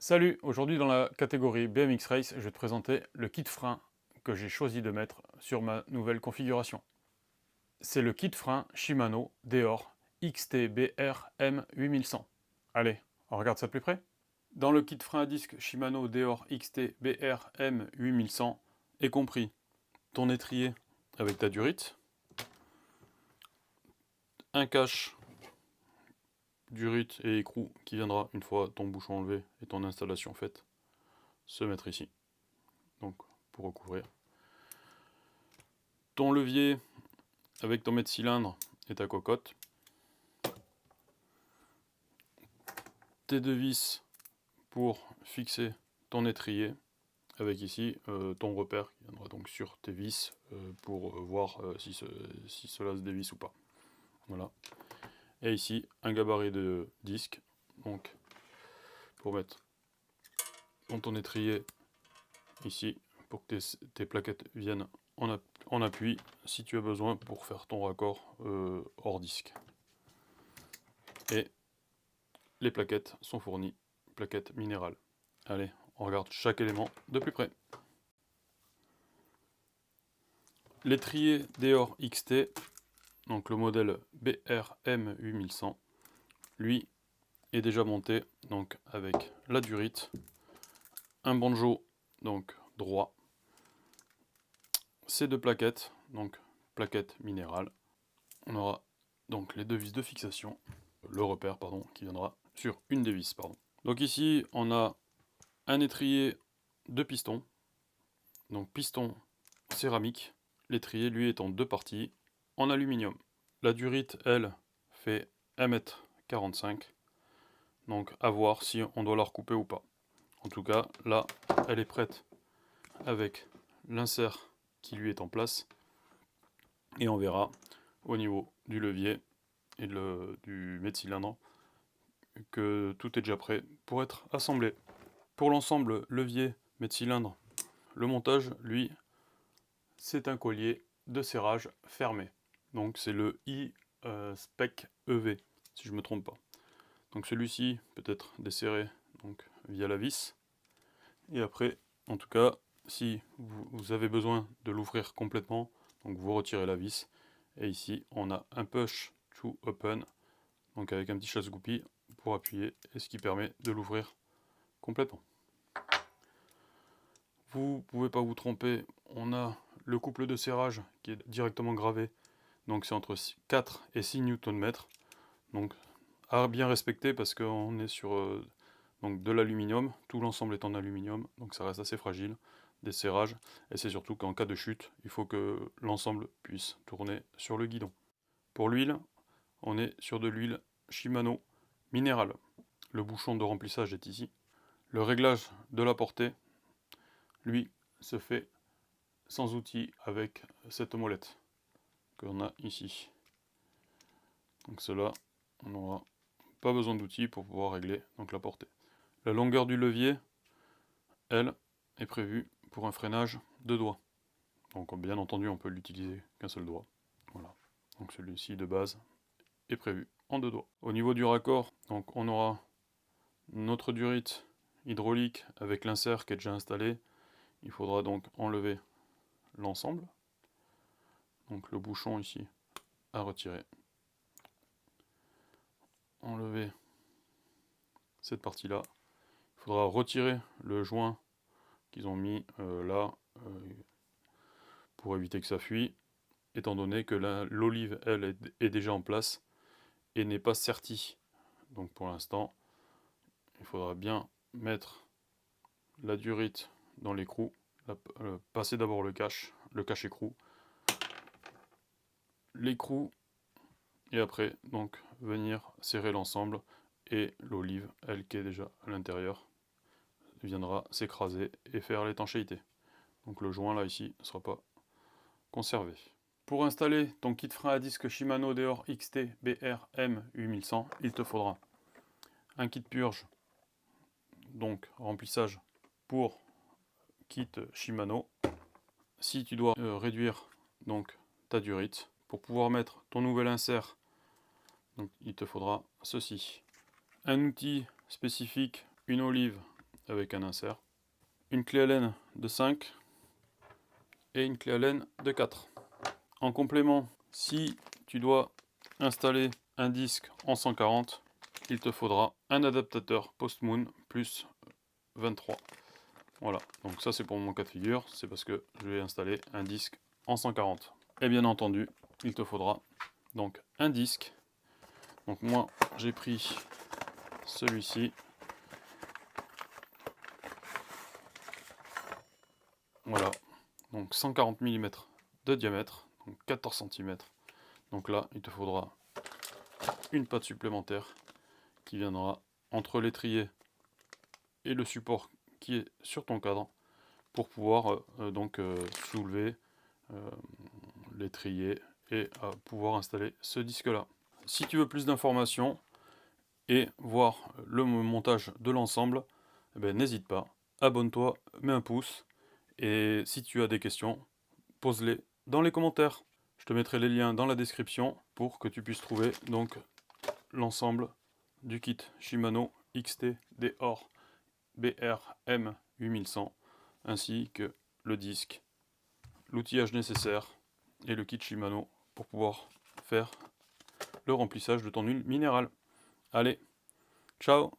Salut, aujourd'hui dans la catégorie BMX Race, je vais te présenter le kit frein que j'ai choisi de mettre sur ma nouvelle configuration. C'est le kit frein Shimano Deore XT-BR M8100. Allez, on regarde ça de plus près. Dans le kit frein à disque Shimano Deore XT-BR M8100 est compris ton étrier avec ta durite, un cache durite et écrou qui viendra une fois ton bouchon enlevé et ton installation faite se mettre ici, donc pour recouvrir. Ton levier avec ton mètre cylindre et ta cocotte. Tes deux vis pour fixer ton étrier, avec ici ton repère qui viendra donc sur tes vis pour voir si cela se dévisse ou pas. Voilà. Et ici un gabarit de disque, donc pour mettre ton étrier ici pour que tes plaquettes viennent en appui si tu as besoin pour faire ton raccord hors disque. Et les plaquettes sont fournies, plaquettes minérales. Allez, on regarde chaque élément de plus près. L'étrier Deore XT, donc le modèle BRM8100, lui est déjà monté donc avec la durite, un banjo donc droit, ces deux plaquettes, donc plaquettes minérales. On aura donc les deux vis de fixation, le repère pardon, qui viendra sur une des vis. Donc ici on a un étrier de piston, donc piston céramique. L'étrier, lui, est en deux parties, en aluminium. La durite, elle, fait 1,45 m. Donc, à voir si on doit la recouper ou pas. En tout cas, là, elle est prête avec l'insert qui lui est en place. Et on verra au niveau du levier et du mètre-cylindre que tout est déjà prêt pour être assemblé. Pour l'ensemble levier, mètre-cylindre, le montage, lui, c'est un collier de serrage fermé. Donc c'est le i-Spec EV, si je ne me trompe pas. Donc celui-ci peut être desserré donc, via la vis. Et après, en tout cas, si vous avez besoin de l'ouvrir complètement, donc vous retirez la vis. Et ici, on a un push to open, donc avec un petit chasse-goupille pour appuyer, et ce qui permet de l'ouvrir complètement. Vous ne pouvez pas vous tromper, on a le couple de serrage qui est directement gravé, donc c'est entre 4 et 6 Nm, donc à bien respecter parce qu'on est sur donc de l'aluminium, tout l'ensemble est en aluminium, donc ça reste assez fragile, des serrages, et c'est surtout qu'en cas de chute, il faut que l'ensemble puisse tourner sur le guidon. Pour l'huile, on est sur de l'huile Shimano minérale. Le bouchon de remplissage est ici. Le réglage de la portée, lui, se fait sans outil avec cette molette qu'on a ici. Donc cela, on n'aura pas besoin d'outils pour pouvoir régler donc la portée. La longueur du levier, elle, est prévue pour un freinage de doigts. Donc bien entendu, on peut l'utiliser qu'un seul doigt. Voilà. Donc celui-ci de base est prévu en deux doigts. Au niveau du raccord, donc on aura notre durite hydraulique avec l'insert qui est déjà installé. Il faudra donc enlever l'ensemble. Donc le bouchon ici à retirer. Enlever cette partie-là. Il faudra retirer le joint qu'ils ont mis là pour éviter que ça fuit, étant donné que l'olive, elle, est déjà en place et n'est pas sertie. Donc pour l'instant, il faudra bien mettre la durite dans l'écrou, passer d'abord le cache écrou, l'écrou, et après donc venir serrer l'ensemble, et l'olive, elle qui est déjà à l'intérieur, viendra s'écraser et faire l'étanchéité. Donc le joint là ici ne sera pas conservé. Pour installer ton kit frein à disque Shimano Deore XT BR M8100, il te faudra un kit purge, donc remplissage pour kit Shimano. Si tu dois réduire donc ta durite, pour pouvoir mettre ton nouvel insert, donc il te faudra ceci. Un outil spécifique, une olive avec un insert, une clé Allen de 5 et une clé Allen de 4. En complément, si tu dois installer un disque en 140, il te faudra un adaptateur post-moon plus 23. Voilà, donc ça c'est pour mon cas de figure, c'est parce que je vais installer un disque en 140. Et bien entendu, il te faudra donc un disque. Donc moi j'ai pris celui-ci. Voilà, donc 140 mm de diamètre, donc 14 cm. Donc là, il te faudra une patte supplémentaire qui viendra entre l'étrier et le support qui est sur ton cadre pour pouvoir soulever l'étrier et pouvoir installer ce disque là. Si tu veux plus d'informations et voir le montage de l'ensemble, n'hésite pas, abonne-toi, mets un pouce et si tu as des questions, pose-les dans les commentaires. Je te mettrai les liens dans la description pour que tu puisses trouver donc l'ensemble du kit Shimano XT Deore BRM 8100 ainsi que le disque, l'outillage nécessaire et le kit Shimano pour pouvoir faire le remplissage de ton huile minérale. Allez, ciao!